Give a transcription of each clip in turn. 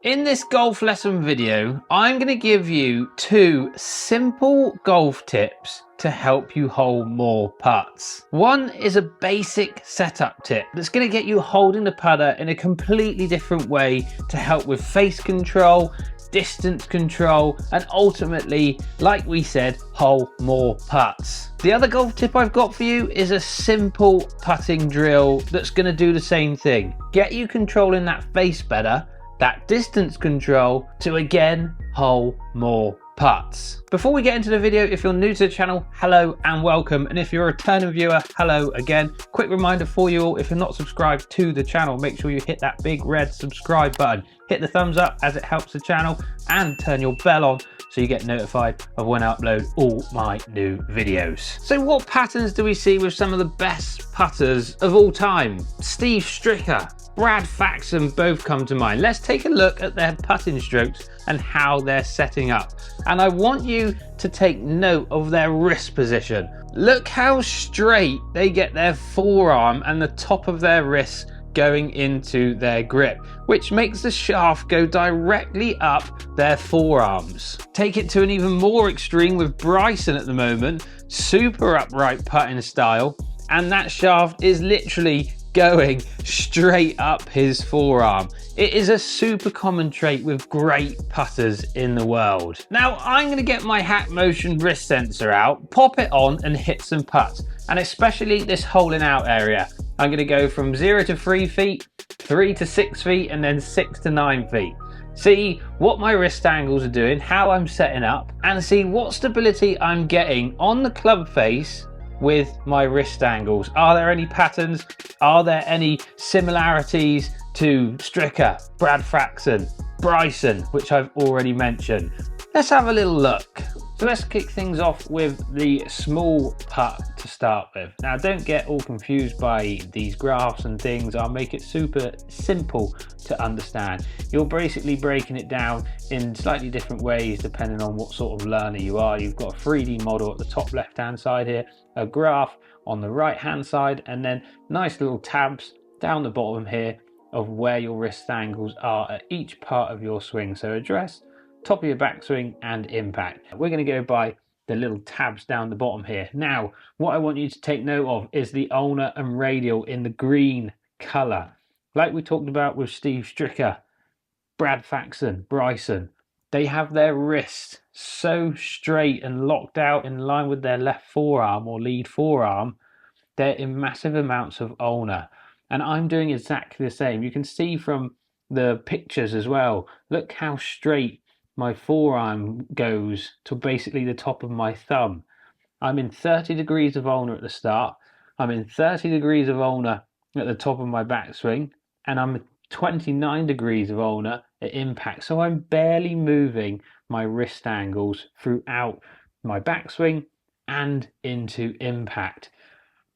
In this golf lesson video, I'm going to give you 2 simple golf tips to help you hold more putts. One is a basic setup tip that's going to get you holding the putter in a completely different way to help with face control, distance control, and ultimately, like we said, hole more putts. The other golf tip I've got for you is a simple putting drill that's going to do the same thing. Get you controlling that face better, that distance control, to again hole more putts. Before we get into the video, if you're new to the channel, hello and welcome, and if you're a returning viewer, hello again. Quick reminder for you all, if you're not subscribed to the channel, make sure you hit that big red subscribe button, hit the thumbs up as it helps the channel, and turn your bell on so you get notified of when I upload all my new videos. So what patterns do we see with some of the best putters of all time? Steve Stricker, Brad Faxon both come to mind. Let's take a look at their putting strokes and how they're setting up. And I want you to take note of their wrist position. Look how straight they get their forearm and the top of their wrist going into their grip, which makes the shaft go directly up their forearms. Take it to an even more extreme with Bryson at the moment, super upright putting style, and that shaft is literally going straight up his forearm. It is a super common trait with great putters in the world. Now I'm going to get my Hack Motion wrist sensor out, pop it on and hit some putts, and especially this holing out area. I'm going to go from 0 to 3 feet, 3 to 6 feet, and then 6 to 9 feet. See what my wrist angles are doing, how I'm setting up, and see what stability I'm getting on the club face with my wrist angles. Are there any patterns? Are there any similarities to Stricker, Brad Faxon, Bryson, which I've already mentioned? Let's have a little look. So let's kick things off with the small putt to start with. Now don't get all confused by these graphs and things. I'll make it super simple to understand. You're basically breaking it down in slightly different ways depending on what sort of learner you are. You've got a 3D model at the top left hand side here, a graph on the right hand side, and then nice little tabs down the bottom here of where your wrist angles are at each part of your swing. So address, top of your backswing, and impact. We're going to go by the little tabs down the bottom here. Now what I want you to take note of is the ulnar and radial in the green color. Like we talked about with Steve Stricker, Brad Faxon, Bryson, they have their wrists so straight and locked out in line with their left forearm or lead forearm. They're in massive amounts of ulnar, and I'm doing exactly the same. You can see from the pictures as well, look how straight my forearm goes to basically the top of my thumb. I'm in 30 degrees of ulnar at the start, I'm in 30 degrees of ulnar at the top of my backswing, and I'm 29 degrees of ulnar at impact. So I'm barely moving my wrist angles throughout my backswing and into impact.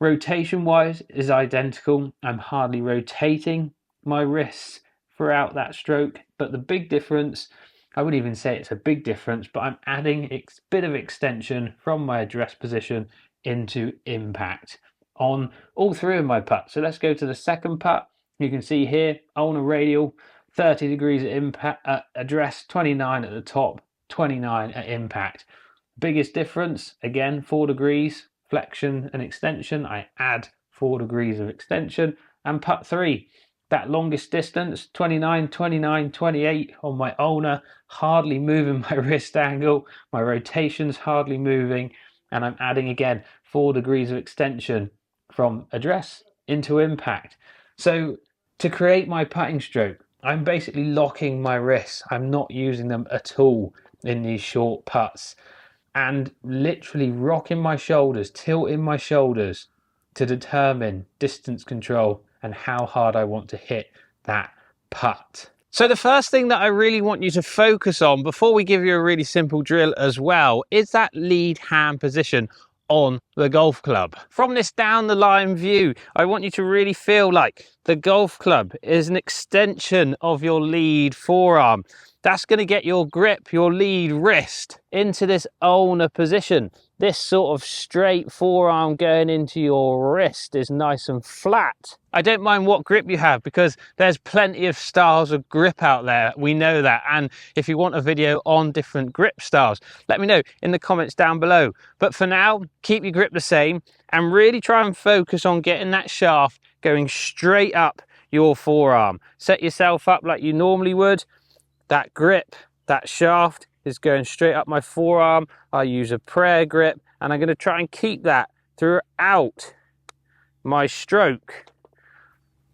Rotation wise is identical. I'm hardly rotating my wrists throughout that stroke, but the big difference, I wouldn't even say it's a big difference, but I'm adding a bit of extension from my address position into impact on all 3 of my putts. So let's go to the second putt. You can see here, ulnar radial, 30 degrees at impact, address, 29 at the top, 29 at impact. Biggest difference, again, 4 degrees, flexion and extension. I add 4 degrees of extension. And putt 3, that longest distance, 29, 29, 28 on my ulnar, hardly moving my wrist angle, my rotation's hardly moving, and I'm adding again 4 degrees of extension from address into impact. So to create my putting stroke, I'm basically locking my wrists. I'm not using them at all in these short putts, and literally rocking my shoulders, tilting my shoulders to determine distance control and how hard I want to hit that putt. So the first thing that I really want you to focus on before we give you a really simple drill as well is that lead hand position on the golf club. From this down the line view, I want you to really feel like the golf club is an extension of your lead forearm. That's going to get your grip, your lead wrist into this ulnar position. this sort of straight forearm going into your wrist is nice and flat. I don't mind what grip you have because there's plenty of styles of grip out there. We know that. And if you want a video on different grip styles, let me know in the comments down below. But for now, keep your grip the same and really try and focus on getting that shaft going straight up your forearm. Set yourself up like you normally would. That grip, that shaft is going straight up my forearm. I use a prayer grip and I'm going to try and keep that throughout my stroke.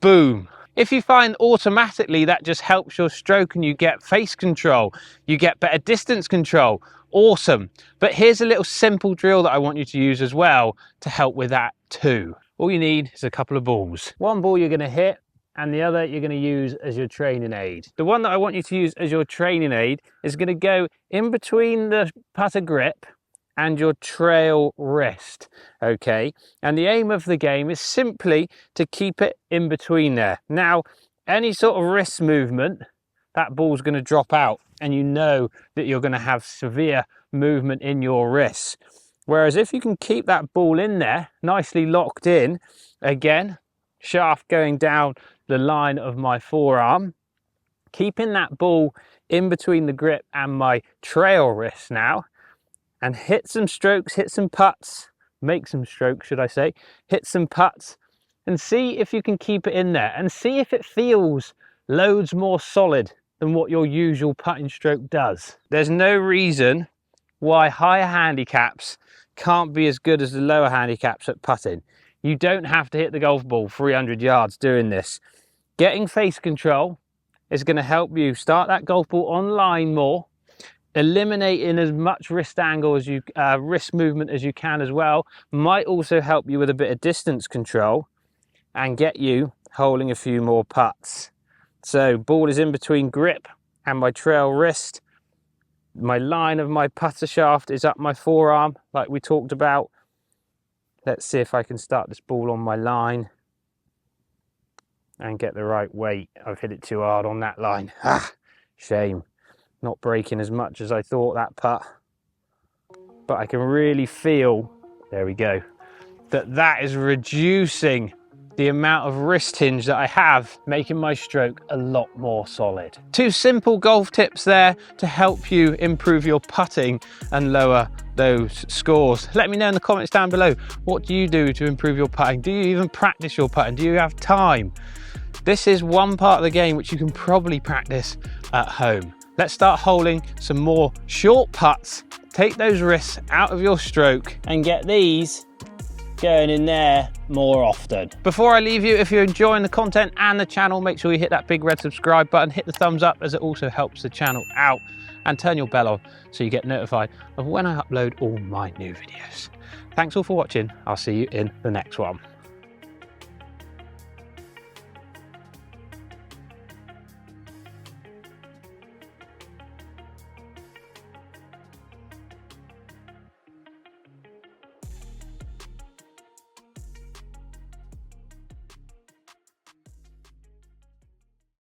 Boom. If you find automatically that just helps your stroke and you get face control, you get better distance control, awesome. But here's a little simple drill that I want you to use as well to help with that too. All you need is a couple of balls. One ball you're going to hit and the other you're going to use as your training aid. The one that I want you to use as your training aid is going to go in between the putter grip and your trail wrist, okay? And the aim of the game is simply to keep it in between there. Now, any sort of wrist movement, that ball's going to drop out and you know that you're going to have severe movement in your wrists. Whereas if you can keep that ball in there, nicely locked in, again, shaft going down the line of my forearm, keeping that ball in between the grip and my trail wrist now, and hit some strokes, hit some putts, make some strokes should I say, hit some putts and see if you can keep it in there and see if it feels loads more solid than what your usual putting stroke does. There's no reason why higher handicaps can't be as good as the lower handicaps at putting. You don't have to hit the golf ball 300 yards doing this. Getting face control is going to help you start that golf ball on line more, eliminating as much wrist angle as you wrist movement as you can as well. Might also help you with a bit of distance control and get you holding a few more putts. So ball is in between grip and my trail wrist. My line of my putter shaft is up my forearm like we talked about. Let's see if I can start this ball on my line and get the right weight. I've hit it too hard on that line. Ah, shame. Not breaking as much as I thought that putt. But I can really feel, there we go, that is reducing the amount of wrist hinge that I have, making my stroke a lot more solid. Two simple golf tips there to help you improve your putting and lower those scores. Let me know in the comments down below, what do you do to improve your putting? Do you even practice your putting? Do you have time? This is one part of the game which you can probably practice at home. Let's start holding some more short putts, take those wrists out of your stroke and get these going in there more often. Before I leave you, if you're enjoying the content and the channel, make sure you hit that big red subscribe button, hit the thumbs up as it also helps the channel out, and turn your bell on so you get notified of when I upload all my new videos. Thanks all for watching. I'll see you in the next one.